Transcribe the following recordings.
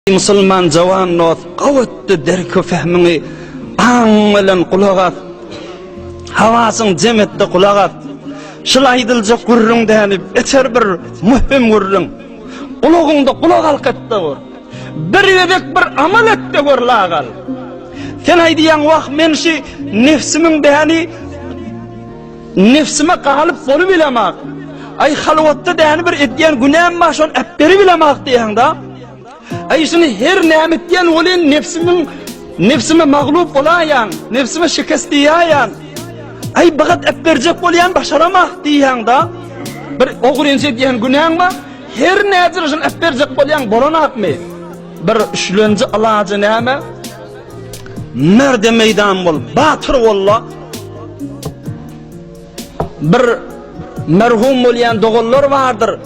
Müslüman cavan not qavuttu derki fehmini anlan kulağat havasın cemetde kulağat şılaydılca gurrun denip eter bir mühim gurrun kulağında kulağ alqatta var bir yedek bir amal ette var lağal sen aydiyan vaq menşi nefsimin deni nefsime qalıp bolu bilemak ay halvatta deni bir etken günahım başon apperi bilemak diyanda ay şunu her nimetyen olan nefsime mağlup olayan, nefsime şikast diyayan, ay bagat eppercek olayan başaramak diyan da bir oğurince diyen günahın mı? Her nedir şunu eppercek olayan bolanak mı? Bir üçlüncü alacı neyme? Merde meydan bol, batır valla. Bir merhum olayan doğullar vardır.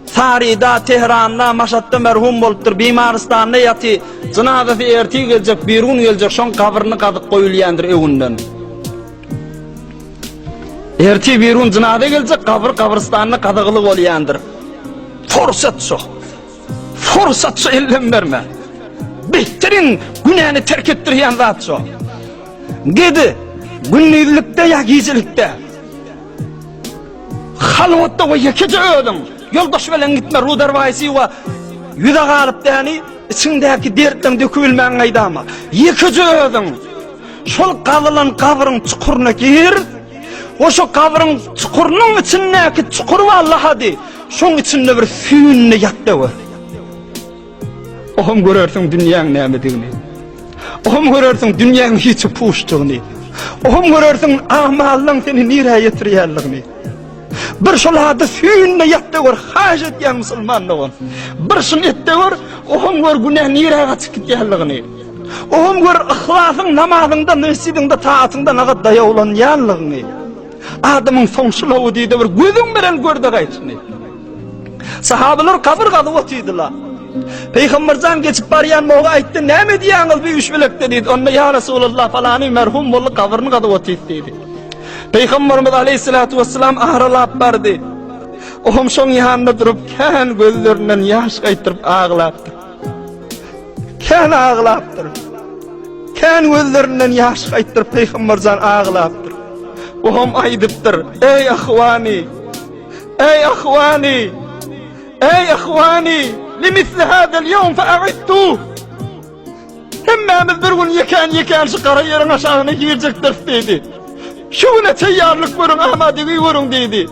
Sarida, Tehran'da, Maşat'ta merhum boluptur, Bimaristan'da yatı, Cınazası erti gelecek, birun gelecek, şon kavrını kadık koyulayandır evinden. Erti birun cınazı gelecek, kabristan'da kadıgılık olayandır. Forsat şu ellem verme. Bihtirin günahını terk ettiriyen zat şu. Gidi, günlülükte ya gizlilikte. Halvatta ve yakıcı ödüm. Yoldaş bilen gitme Rudar Vaysi ve yüze galıp deni içindeki dertten dökülmen aydama. Yıkıcı ödüm. Şol kalılan kavrın çukuruna gir. O şu kavrın çukurunun içindeki çukur vallahi hadi. Şun içinde bir füyünle yattı var. Oğum görürsün dünyanın nemediğini. Oğum görürsün dünyanın hiç puştuğunu. Oğum görürsün amalın seni nereye yetiriyerliğini. Bir şolada füyünle yattı var, hacet ya Müslümanlığın. Bir şun etti var, oğum var günah nereye kaçıp gittiğerliğini. Oğum var ahlasın, namazında, mescidinde, taatında nagat daya olan yanlığını. Adamın sonşulağı deydi var, gözün bilen gördü gaytını. Sahabeler kabir kadı otuydular. Peygambercan geçip bariyan moğa aytti, ne mi diyanız bir üç bilekte deydi. Onda ya Resulullah falanı merhum bolu kabirini kadı otuydu deydi. Peygamberimiz aleyhissalatu vesselam ahralap bardı. Oğum şon yanında durup kendi gözlerinden yaş kaytırıp ağlattır. Kendi ağlattır. Kendi gözlerinden yaş kaytırıp Peygambercan ağlattır. Oğum aydıptır. Ey ahvani! Ey ahvani! Ey ahvani! Limisli hadel yevm fe'a'idtu! Hemmemiz bir gün yeken şu kara yerin aşağına girecektir dedi. Şuna teyarlık vurun, ahmadiyi vurun dedi.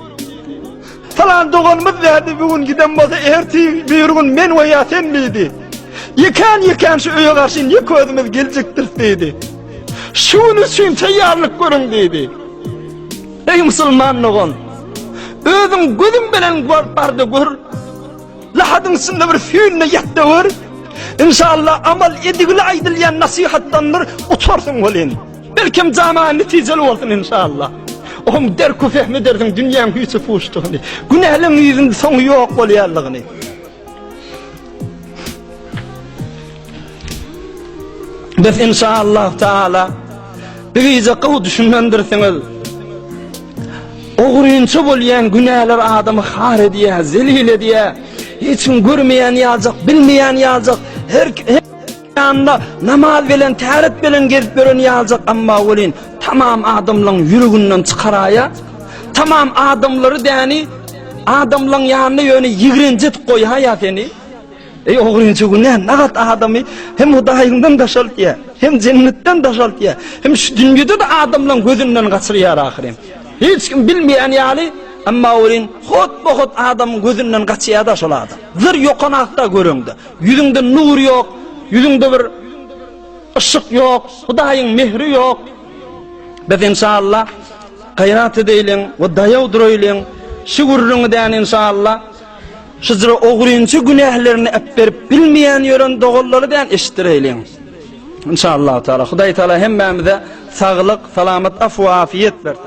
Falan doğanımız derdi bugün giden bazı erti bir gün men veya sen miydi? Yıkan şu öye karşı yık özümüz gelecektir dedi. Şunun için teyarlık vurun dedi. Ey Müslümanlığın, özün gözün bilen bardı gör, lahadın içinde bir füyünle yattı var. İnşallah amal edigili aydılyan nasihattandır, otursun olin. Belki zaman neticeli olsun inşallah. Oğum derku fehmi derdin dünyanın hiç puştuğunu. Günahlın yüzünde sonu yok olayarlığını. Biz inşallah Teala bir iyice kıvu düşünmendirsiniz. Oğruyuncu bolayan günahlar adamı har ediye, zelil ediye. Hiçin görmeyen yazacak, bilmeyen yazacak. Her yanında namaz bilen, taharet bilen gelip gören yazacak amma olin. Tamam adamların yürügünden çıkaraya, tamam adamları deni, adamların yanına yönü yigrincit koy hayat seni. Ey oğruyuncu günah, nagat adamı hem hudayından daşalt ya, hem cennetten daşalt ya, hem şu dünyada da adamların gözünden kaçırıyor ahirim. Hiç kim bilmeyen yani, amma olin, hot adamın gözünden kaçıyor da şol adam. Zır yokanakta göründü, yüzünde nur yok, yüzünde bir ışık yok, Hudayın mehri yok. Biz inşallah gayrat edeylin ve dayavdur eylin, şükürlüğünü deyin inşallah. Şızırı oğruyuncu günahlarını epperip bilmeyen yören doğulları deyin eşittireylin. İnşallah Teala, Huday Teala hemmemize sağlık, selamet, afu, afiyet versin.